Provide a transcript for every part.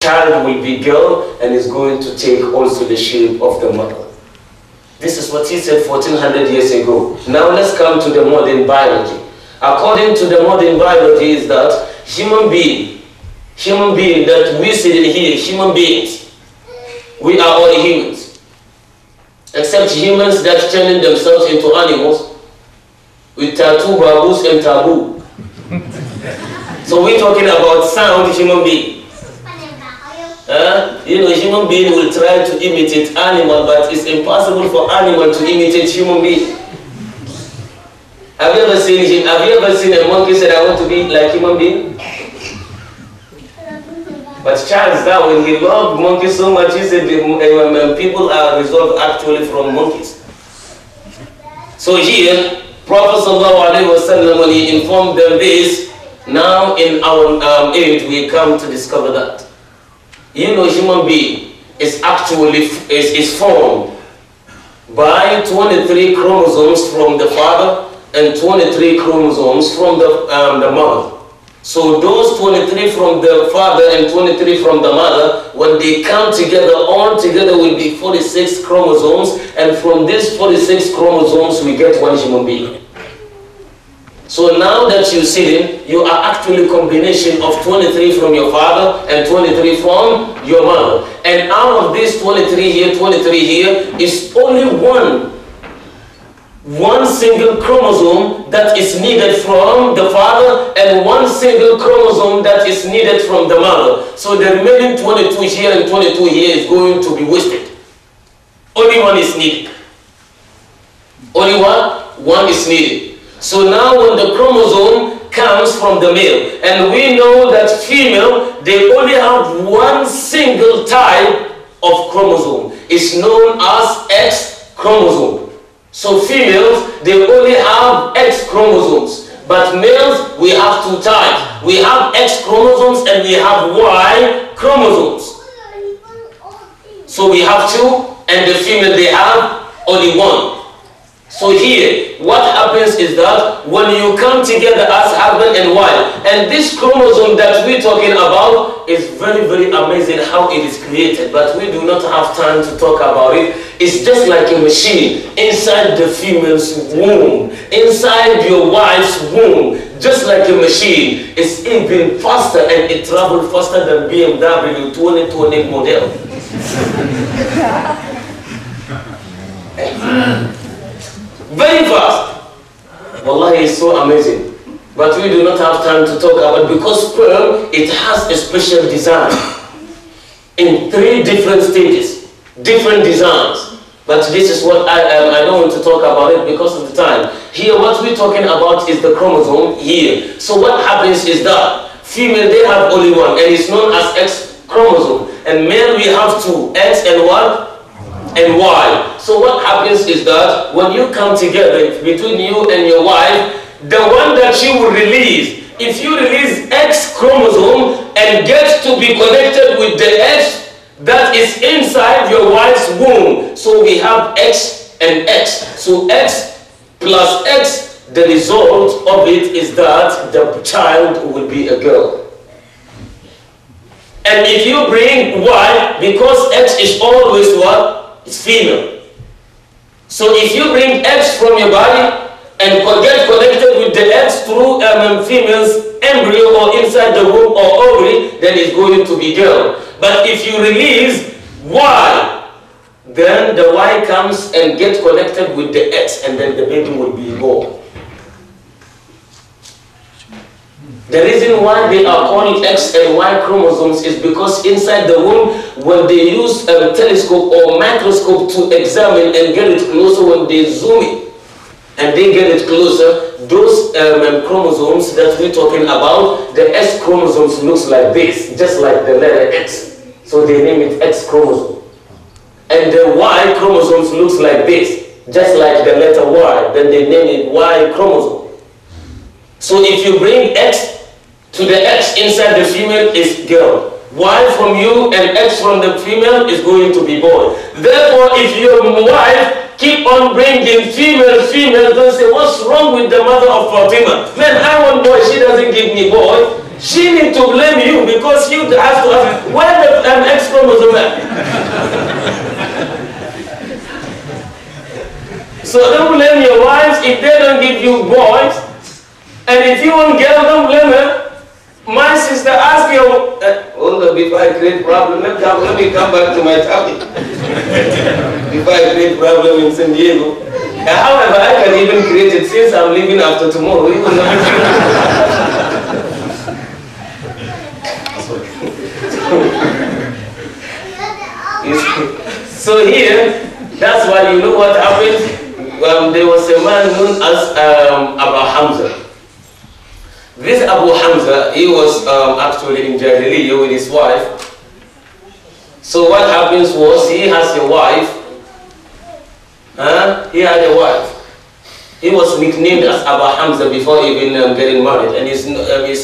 child will be girl and is going to take also the shape of the mother. This is what he said 1400 years ago. Now let's come to the modern biology. According to the modern biology is that human being that we see in here, human beings, we are all humans. Except humans that turning themselves into animals with tattoo, baboos and taboo. So we're talking about sound human being. You know, human being will try to imitate animal, but it's impossible for animal to imitate human being. Have you ever seen a monkey say, I want to be like human being? But Charles Darwin, he loved monkeys so much, he said people are resolved actually from monkeys. So here, Prophet ﷺ, when he informed them this, now in our age we come to discover that. You know, human being is actually is formed by 23 chromosomes from the father and 23 chromosomes from the mother. So those 23 from the father and 23 from the mother, when they come together, all together will be 46 chromosomes, and from these 46 chromosomes we get one human being. So now that you see them, you are actually a combination of 23 from your father and 23 from your mother. And out of this 23 here is only one single chromosome that is needed from the father and one single chromosome that is needed from the mother. So the remaining 22 here and 22 here is going to be wasted. Only one is needed. Only one is needed. So now when the chromosome comes from the male, and we know that female, they only have one single type of chromosome. It's known as X chromosome. So females, they only have X chromosomes. But males, we have two types. We have X chromosomes and we have Y chromosomes. So we have two, and the female, they have only one. So here, what happens is that when you come together as husband and wife, and this chromosome that we're talking about is very, very amazing how it is created, but we do not have time to talk about it. It's just like a machine inside the female's womb, inside your wife's womb, just like a machine. It's even faster, and it travels faster than BMW 2020 model. Very fast. Wallahi, it's so amazing. But we do not have time to talk about it because sperm, it has a special design in 3 different stages, different designs. But this is what I don't want to talk about it because of the time. Here, what we're talking about is the chromosome here. So what happens is that female, they have only one, and it's known as X chromosome. And male, we have 2, X and what? And Y. So what happens is that when you come together between you and your wife, the one that you will release, if you release X chromosome and get to be connected with the X that is inside your wife's womb, so we have X and X. So X plus X, the result of it is that the child will be a girl. And if you bring Y, because X is always what? It's female. So if you bring X from your body and get connected with the X through female's embryo or inside the womb or ovary, then it's going to be girl. But if you release Y, then the Y comes and gets connected with the X, and then the baby will be born. The reason why they are called X and Y chromosomes is because inside the womb, when they use a telescope or microscope to examine and get it closer, when they zoom it and they get it closer, those chromosomes that we're talking about, the X chromosomes looks like this, just like the letter X. So they name it X chromosome. And the Y chromosomes looks like this, just like the letter Y, then they name it Y chromosome. So if you bring X to the X inside the female is girl. Y from you and X from the female is going to be boy. Therefore, if your wife keep on bringing female, don't say, what's wrong with the mother of Fatima? Man, I want boy, she doesn't give me boy. She need to blame you because you have to ask, where the chromosome. So don't blame your wives if they don't give you boys. And if you want girl, don't blame her. My sister asked you, hold on, before I create problem, let me come back to my topic. Before I create problem in San Diego. However, I can even create it since I'm leaving after tomorrow. So here, that's why you know what happened. There was a man known as Abu Hamza. This Abu Hamza, he was actually in Jahiliyyah with his wife. So what happens was, he has a wife. He had a wife. He was nicknamed as Abu Hamza before even getting married. And it's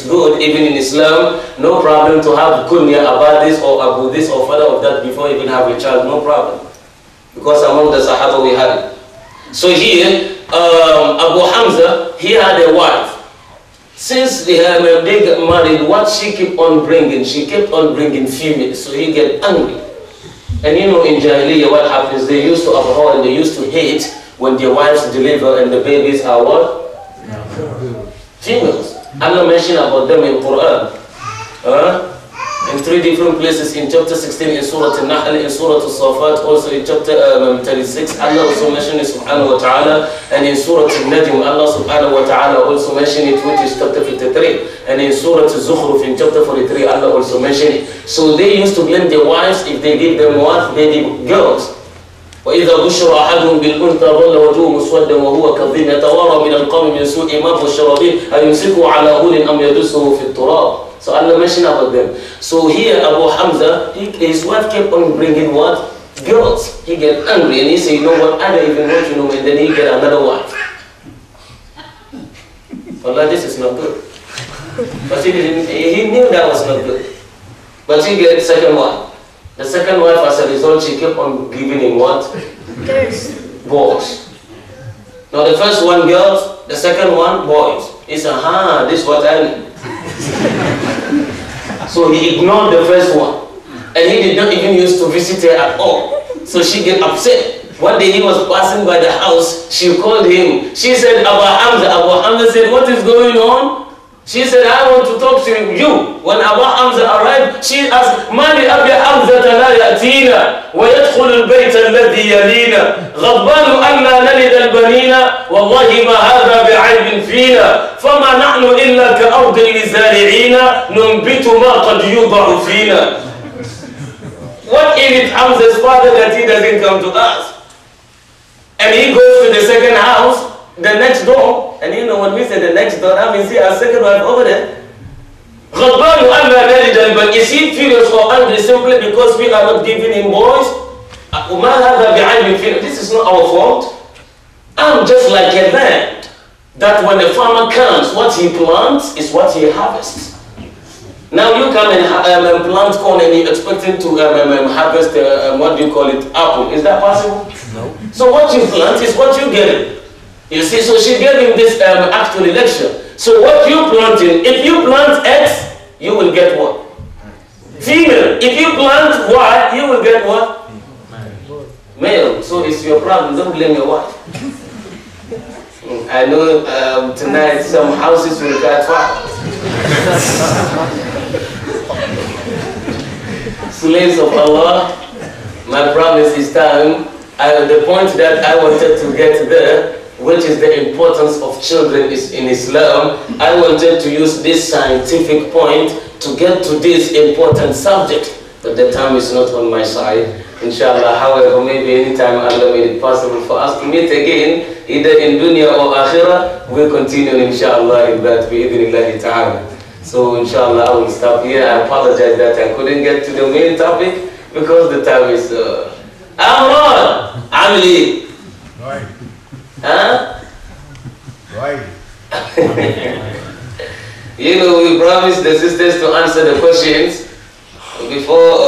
good, even in Islam, no problem to have kunya about this or Abu this or father of that before even have a child, no problem. Because among the Sahaba we had it. So here, Abu Hamza, he had a wife. Since they got married, what she kept on bringing? She kept on bringing females, so he get angry. And you know, in Jahiliyyah, what happens? They used to abhor and they used to hate when their wives deliver and the babies are what? Females. Allah mentioned about them in Quran. In 3 different places, in chapter 16 in Surah Al-Nahl, in Surah Al-Safat, also in chapter 36, Allah also mentioned it subhanahu wa ta'ala, and in Surah Al-Najm, Allah subhanahu wa ta'ala also mentioned it, which is chapter 53, and in Surah Al-Zukhruf, in chapter 43, Allah also mentioned it. So they used to blame their wives if they give them what? Baby girls. وإذا بشر أحدهم بالأنثى ظل وجهه مسودا وهو كظيم يتوارى من القوم من سوء ما بشر به أيمسكه على هون أم يدسه في التراب. So Allah mentioned about them. So here Abu Hamza, his wife kept on bringing what? Girls. He get angry and he said, you know what, I don't even want you no more, and then he get another wife. Allah, this is not good. But he knew that was not good. But he get the second wife. The second wife, as a result, she kept on giving him what? Girls. Boys. Now the first one girls, the second one boys. He said, this is what I need. So he ignored the first one. And he did not even used to visit her at all. So she get upset. One day he was passing by the house, she called him. She said, Abu Hamza. Abu Hamza said, what is going on? She said, I want to talk to you. When Abu Hamza arrived, she asked, Mali Abi Hamza la ya'tina wa yadkhulu al-bayt alladhi yalina ghadbanu anna nalid al-banina wallahi ma hadha bi'aybin fina fama nahnu illa ka'ardin lizari'ina nunbitu ma qad yuda'u fina. What is it, Hamza's father, that he doesn't come to us? And he goes to the second house, the next door. And you know when we say the next door, that means he has second wife over there. But is he furious or angry simply because we are not giving him boys? This is not our fault. I'm just like a land that when the farmer comes, what he plants is what he harvests. Now you come and plant corn and you expect him to harvest, what do you call it, apple. Is that possible? No. So what you plant is what you get. You see, so she gave him this actual lecture. So what you planting, if you plant X, you will get what? Female. If you plant Y, you will get what? Male. So it's your problem. Don't blame your wife. I know tonight some houses will catch fire. Slaves of Allah, my promise is time. The point that I wanted to get there, which is the importance of children is in Islam, I wanted to use this scientific point to get to this important subject, but the time is not on my side. Inshallah, however, maybe anytime Allah made it possible for us to meet again, either in dunya or akhirah, we'll continue inshallah in that bi'idhnillahi ta'ala. So inshallah, I will stop here. I apologize that I couldn't get to the main topic because the time is Amran, Amli. Right. Huh? Right. You know, we promised the sisters to answer the questions before